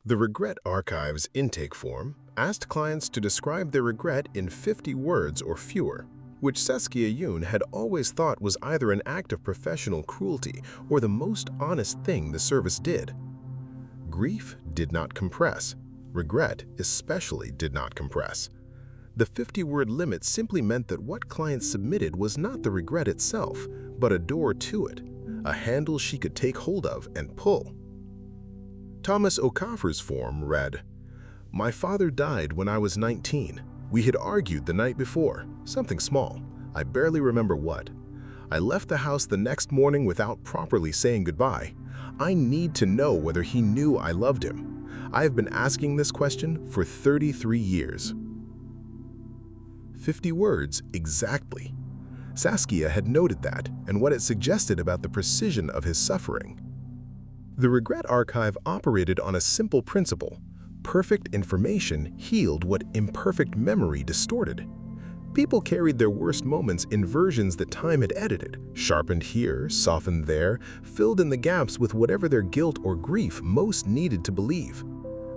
The Regret Archive's intake form asked clients to describe their regret in 50 words or fewer, which Saskia Yoon had always thought was either an act of professional cruelty or the most honest thing the service did. Grief did not compress. Regret especially did not compress. The 50-word limit simply meant that what clients submitted was not the regret itself, but a door to it, a handle she could take hold of and pull. Thomas Okafor's form read, "My father died when I was 19. We had argued the night before, something small. I barely remember what. I left the house the next morning without properly saying goodbye. I need to know whether he knew I loved him. I have been asking this question for 33 years. 50 words exactly. Saskia had noted that and what it suggested about the precision of his suffering. The Regret Archive operated on a simple principle. Perfect information healed what imperfect memory distorted. People carried their worst moments in versions that time had edited, sharpened here, softened there, filled in the gaps with whatever their guilt or grief most needed to believe.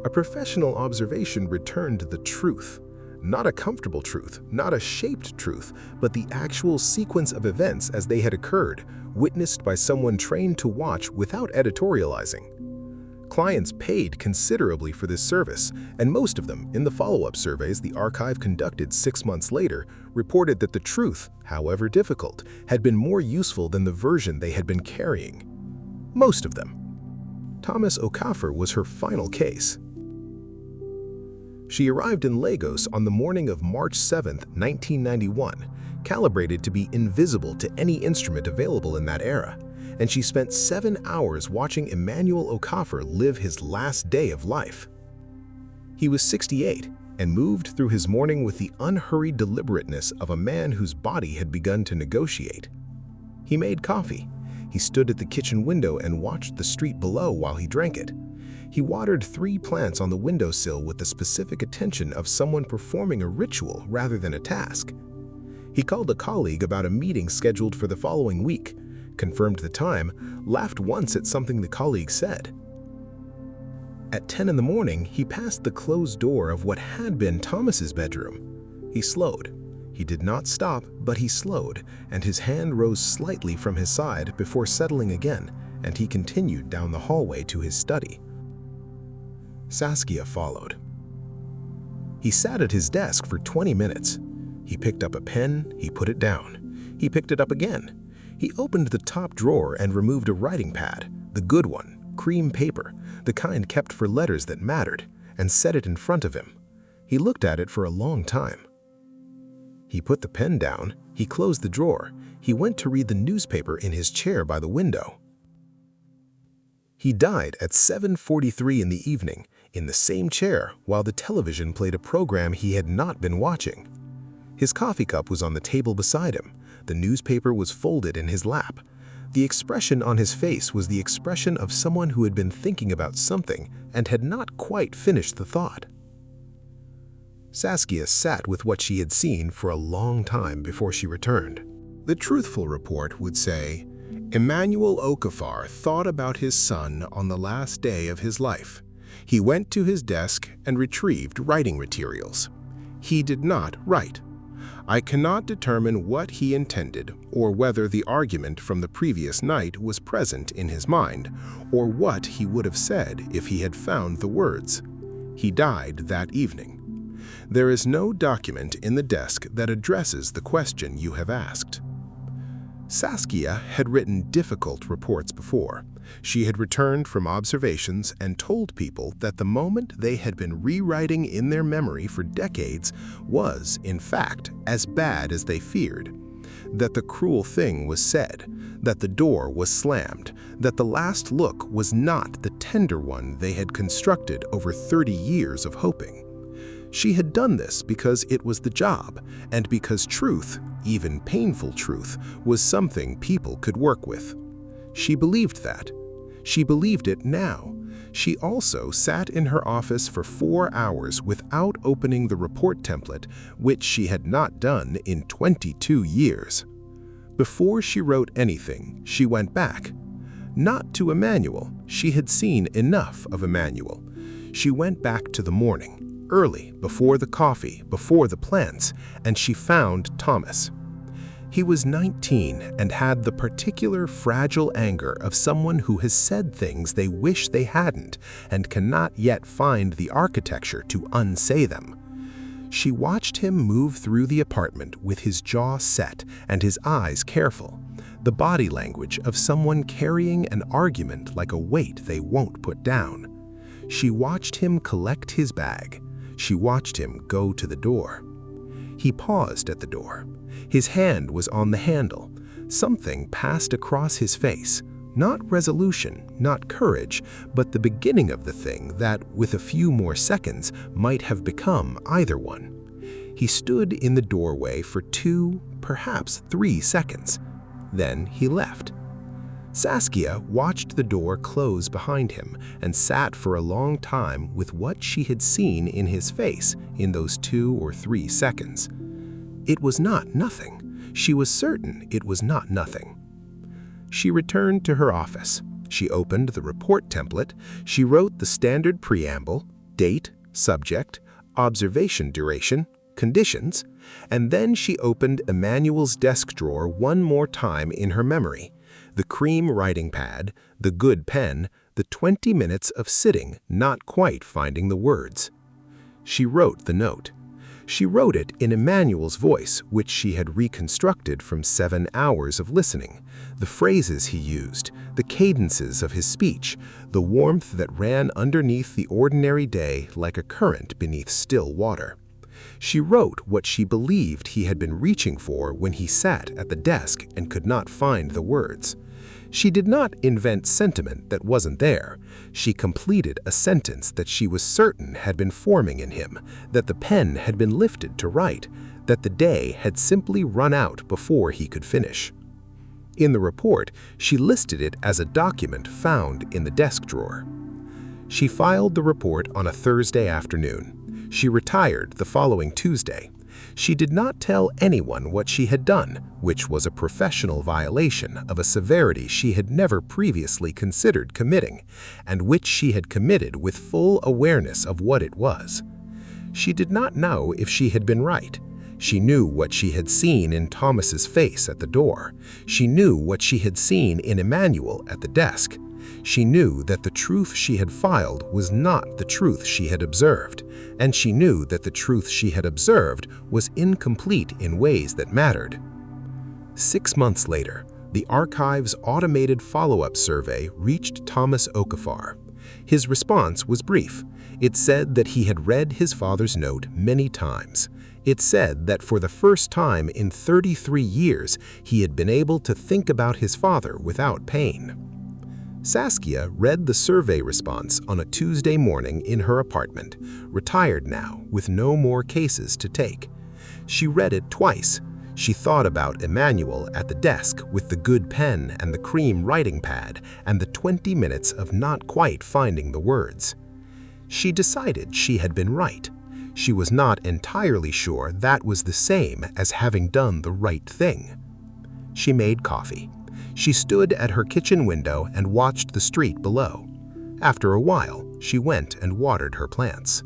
A professional observation returned the truth. Not a comfortable truth, not a shaped truth, but the actual sequence of events as they had occurred, witnessed by someone trained to watch without editorializing. Clients paid considerably for this service, and most of them, in the follow-up surveys the archive conducted 6 months later, reported that the truth, however difficult, had been more useful than the version they had been carrying. Most of them. Thomas Okafor was her final case. She arrived in Lagos on the morning of March 7, 1991, calibrated to be invisible to any instrument available in that era, and she spent 7 hours watching Emmanuel Okafor live his last day of life. He was 68 and moved through his morning with the unhurried deliberateness of a man whose body had begun to negotiate. He made coffee. He stood at the kitchen window and watched the street below while he drank it. He watered 3 plants on the windowsill with the specific attention of someone performing a ritual rather than a task. He called a colleague about a meeting scheduled for the following week, confirmed the time, laughed once at something the colleague said. At 10 in the morning, he passed the closed door of what had been Thomas's bedroom. He slowed. He did not stop, but he slowed, and his hand rose slightly from his side before settling again, and he continued down the hallway to his study. Saskia followed. He sat at his desk for 20 minutes. He picked up a pen, he put it down. He picked it up again. He opened the top drawer and removed a writing pad, the good one, cream paper, the kind kept for letters that mattered, and set it in front of him. He looked at it for a long time. He put the pen down, he closed the drawer, he went to read the newspaper in his chair by the window. He died at 7:43 in the evening, in the same chair while the television played a program he had not been watching. His coffee cup was on the table beside him. The newspaper was folded in his lap. The expression on his face was the expression of someone who had been thinking about something and had not quite finished the thought. Saskia sat with what she had seen for a long time before she returned. The truthful report would say, Emmanuel Okafor thought about his son on the last day of his life. He went to his desk and retrieved writing materials. He did not write. I cannot determine what he intended or whether the argument from the previous night was present in his mind or what he would have said if he had found the words. He died that evening. There is no document in the desk that addresses the question you have asked. Saskia had written difficult reports before. She had returned from observations and told people that the moment they had been rewriting in their memory for decades was, in fact, as bad as they feared. That the cruel thing was said, that the door was slammed, that the last look was not the tender one they had constructed over 30 years of hoping. She had done this because it was the job, and because truth, even painful truth, was something people could work with. She believed that. She believed it now. She also sat in her office for 4 hours without opening the report template, which she had not done in 22 years. Before she wrote anything, she went back. Not to Emmanuel. She had seen enough of Emmanuel. She went back to the morning, early, before the coffee, before the plants, and she found Thomas. He was 19 and had the particular fragile anger of someone who has said things they wish they hadn't and cannot yet find the architecture to unsay them. She watched him move through the apartment with his jaw set and his eyes careful, the body language of someone carrying an argument like a weight they won't put down. She watched him collect his bag. She watched him go to the door. He paused at the door. His hand was on the handle. Something passed across his face. Not resolution, not courage, but the beginning of the thing that, with a few more seconds, might have become either one. He stood in the doorway for 2, perhaps 3 seconds. Then he left. Saskia watched the door close behind him and sat for a long time with what she had seen in his face in those 2 or 3 seconds. It was not nothing. She was certain it was not nothing. She returned to her office. She opened the report template. She wrote the standard preamble, date, subject, observation duration, conditions, and then she opened Emmanuel's desk drawer one more time in her memory. The cream writing pad, the good pen, the 20 minutes of sitting, not quite finding the words. She wrote the note. She wrote it in Emmanuel's voice, which she had reconstructed from 7 hours of listening. The phrases he used, the cadences of his speech, the warmth that ran underneath the ordinary day like a current beneath still water. She wrote what she believed he had been reaching for when he sat at the desk and could not find the words. She did not invent sentiment that wasn't there. She completed a sentence that she was certain had been forming in him, that the pen had been lifted to write, that the day had simply run out before he could finish. In the report, she listed it as a document found in the desk drawer. She filed the report on a Thursday afternoon. She retired the following Tuesday. She did not tell anyone what she had done, which was a professional violation of a severity she had never previously considered committing, and which she had committed with full awareness of what it was. She did not know if she had been right. She knew what she had seen in Thomas's face at the door. She knew what she had seen in Emmanuel at the desk. She knew that the truth she had filed was not the truth she had observed, and she knew that the truth she had observed was incomplete in ways that mattered. 6 months later, the archive's automated follow-up survey reached Thomas Okafor. His response was brief. It said that he had read his father's note many times. It said that for the first time in 33 years, he had been able to think about his father without pain. Saskia read the survey response on a Tuesday morning in her apartment, retired now with no more cases to take. She read it twice. She thought about Emmanuel at the desk with the good pen and the cream writing pad and the 20 minutes of not quite finding the words. She decided she had been right. She was not entirely sure that was the same as having done the right thing. She made coffee. She stood at her kitchen window and watched the street below. After a while, she went and watered her plants.